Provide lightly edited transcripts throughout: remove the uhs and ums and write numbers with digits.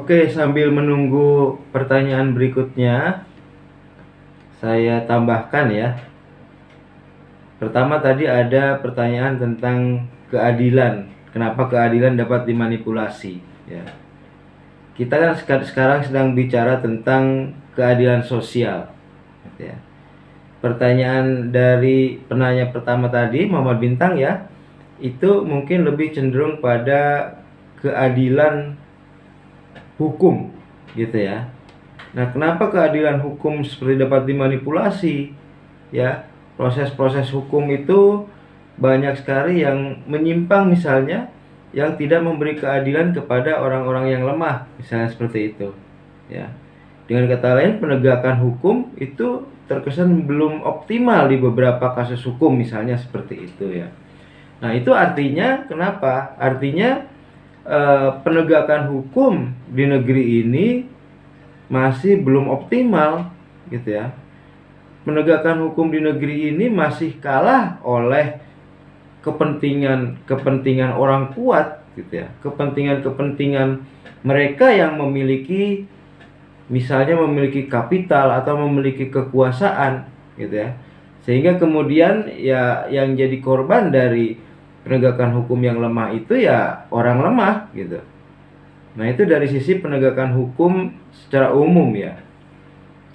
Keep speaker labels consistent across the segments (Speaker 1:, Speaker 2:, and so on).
Speaker 1: Oke, sambil menunggu pertanyaan berikutnya, saya tambahkan ya. Pertama tadi ada pertanyaan tentang keadilan. Kenapa keadilan dapat dimanipulasi? Ya. Kita kan sekarang sedang bicara tentang keadilan sosial. Ya. Pertanyaan dari penanya pertama tadi, Muhammad Bintang ya, itu mungkin lebih cenderung pada keadilan hukum, gitu ya. Nah, kenapa keadilan hukum seperti dapat dimanipulasi? Ya, proses-proses hukum itu banyak sekali yang menyimpang, misalnya yang tidak memberi keadilan kepada orang-orang yang lemah, misalnya seperti itu. Ya. Dengan kata lain, penegakan hukum itu terkesan belum optimal di beberapa kasus hukum, misalnya seperti itu ya. Nah, itu artinya kenapa? Artinya penegakan hukum di negeri ini masih belum optimal, gitu ya. Penegakan hukum di negeri ini masih kalah oleh kepentingan orang kuat, gitu ya. Kepentingan mereka yang memiliki, misalnya memiliki kapital atau memiliki kekuasaan, gitu ya. Sehingga kemudian ya yang jadi korban dari penegakan hukum yang lemah itu ya orang lemah, gitu. Nah, itu dari sisi penegakan hukum secara umum ya.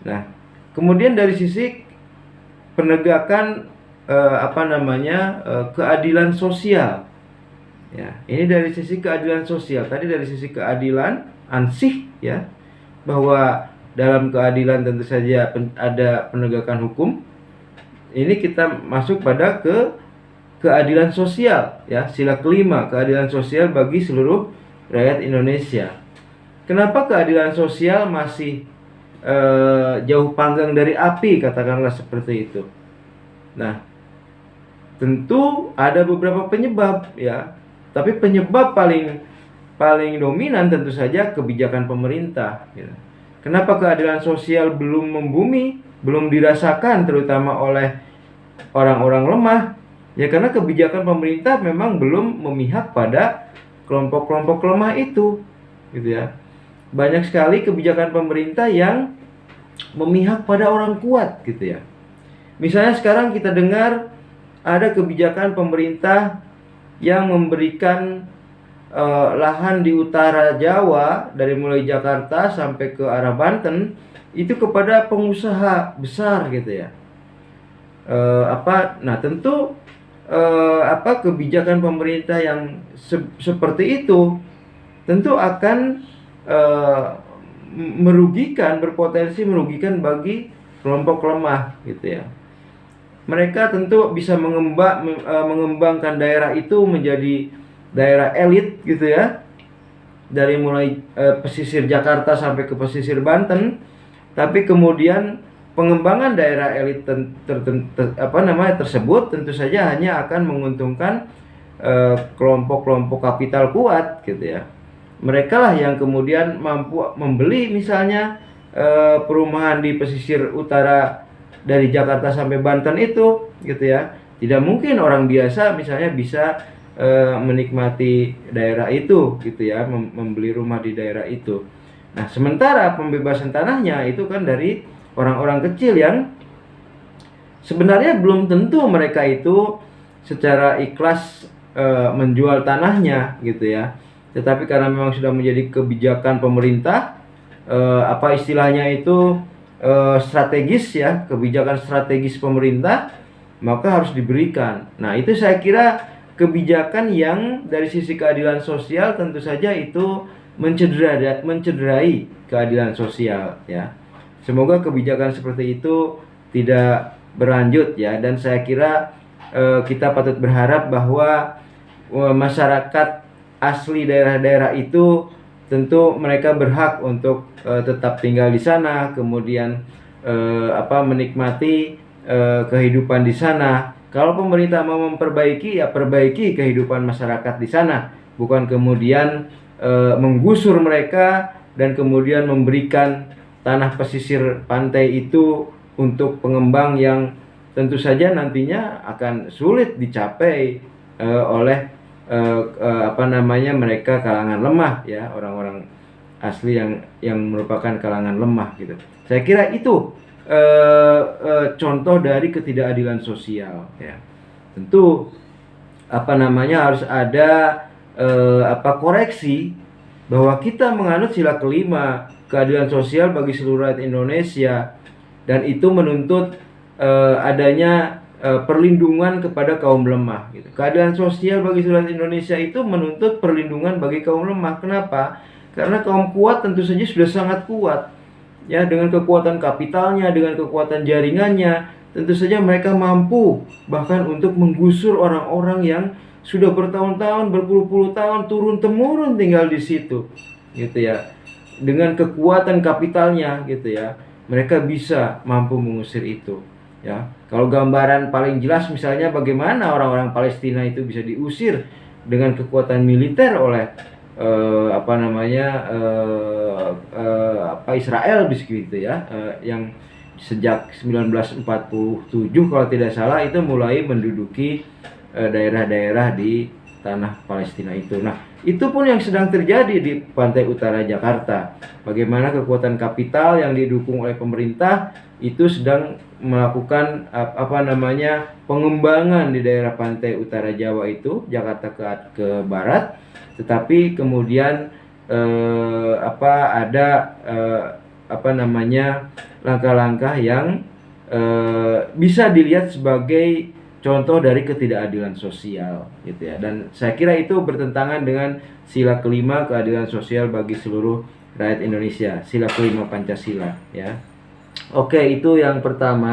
Speaker 1: Nah, kemudian dari sisi penegakan keadilan sosial. Ya, ini dari sisi keadilan sosial. Tadi dari sisi keadilan ansih ya, bahwa dalam keadilan tentu saja ada penegakan hukum. Ini kita masuk pada keadilan sosial ya, sila kelima, keadilan sosial bagi seluruh rakyat Indonesia. Kenapa keadilan sosial masih jauh panggang dari api, katakanlah seperti itu. Nah, tentu ada beberapa penyebab ya, tapi penyebab paling dominan tentu saja kebijakan pemerintah ya. Kenapa keadilan sosial belum membumi, belum dirasakan terutama oleh orang-orang lemah? Ya karena kebijakan pemerintah memang belum memihak pada kelompok-kelompok lemah itu, gitu ya. Banyak sekali kebijakan pemerintah yang memihak pada orang kuat, gitu ya. Misalnya sekarang kita dengar ada kebijakan pemerintah yang memberikan lahan di utara Jawa, dari mulai Jakarta sampai ke arah Banten, itu kepada pengusaha besar, gitu ya. Nah tentu kebijakan pemerintah yang seperti itu tentu akan berpotensi merugikan bagi kelompok lemah, gitu ya. Mereka tentu bisa mengembangkan daerah itu menjadi daerah elit, gitu ya, dari mulai pesisir Jakarta sampai ke pesisir Banten. Tapi kemudian pengembangan daerah elit tersebut tentu saja hanya akan menguntungkan kelompok-kelompok kapital kuat, gitu ya. Mereka lah yang kemudian mampu membeli misalnya perumahan di pesisir utara dari Jakarta sampai Banten itu, gitu ya. Tidak mungkin orang biasa misalnya bisa menikmati daerah itu, gitu ya, membeli rumah di daerah itu. Nah, sementara pembebasan tanahnya itu kan dari orang-orang kecil yang sebenarnya belum tentu mereka itu secara ikhlas menjual tanahnya, gitu ya. Tetapi karena memang sudah menjadi kebijakan pemerintah, istilahnya itu strategis ya, kebijakan strategis pemerintah, maka harus diberikan. Nah, itu saya kira kebijakan yang dari sisi keadilan sosial tentu saja itu mencederai keadilan sosial ya. Semoga kebijakan seperti itu tidak berlanjut ya, dan saya kira kita patut berharap bahwa masyarakat asli daerah-daerah itu tentu mereka berhak untuk tetap tinggal di sana, kemudian menikmati kehidupan di sana. Kalau pemerintah mau memperbaiki, ya perbaiki kehidupan masyarakat di sana, bukan kemudian menggusur mereka dan kemudian memberikan tanah pesisir pantai itu untuk pengembang yang tentu saja nantinya akan sulit dicapai oleh mereka kalangan lemah ya, orang-orang asli yang merupakan kalangan lemah gitu. Saya kira itu contoh dari ketidakadilan sosial ya. Tentu harus ada koreksi bahwa kita menganut sila kelima, keadilan sosial bagi seluruh rakyat Indonesia, dan itu menuntut adanya perlindungan kepada kaum lemah gitu. Keadilan sosial bagi seluruh rakyat Indonesia itu menuntut perlindungan bagi kaum lemah. Kenapa? Karena kaum kuat tentu saja sudah sangat kuat ya, dengan kekuatan kapitalnya, dengan kekuatan jaringannya, tentu saja mereka mampu bahkan untuk menggusur orang-orang yang sudah bertahun-tahun, berpuluh-puluh tahun turun-temurun tinggal di situ, gitu ya. Dengan kekuatan kapitalnya, gitu ya, mereka bisa mampu mengusir itu, ya. Kalau gambaran paling jelas misalnya bagaimana orang-orang Palestina itu bisa diusir dengan kekuatan militer oleh Israel begitu ya, yang sejak 1947 kalau tidak salah itu mulai menduduki daerah-daerah di tanah Palestina itu. Nah, itu pun yang sedang terjadi di pantai utara Jakarta. Bagaimana kekuatan kapital yang didukung oleh pemerintah itu sedang melakukan pengembangan di daerah pantai utara Jawa itu, Jakarta ke barat. Tetapi kemudian langkah-langkah yang bisa dilihat sebagai contoh dari ketidakadilan sosial gitu ya. Dan saya kira itu bertentangan dengan sila kelima, keadilan sosial bagi seluruh rakyat Indonesia, sila kelima Pancasila ya. Oke, itu yang pertama.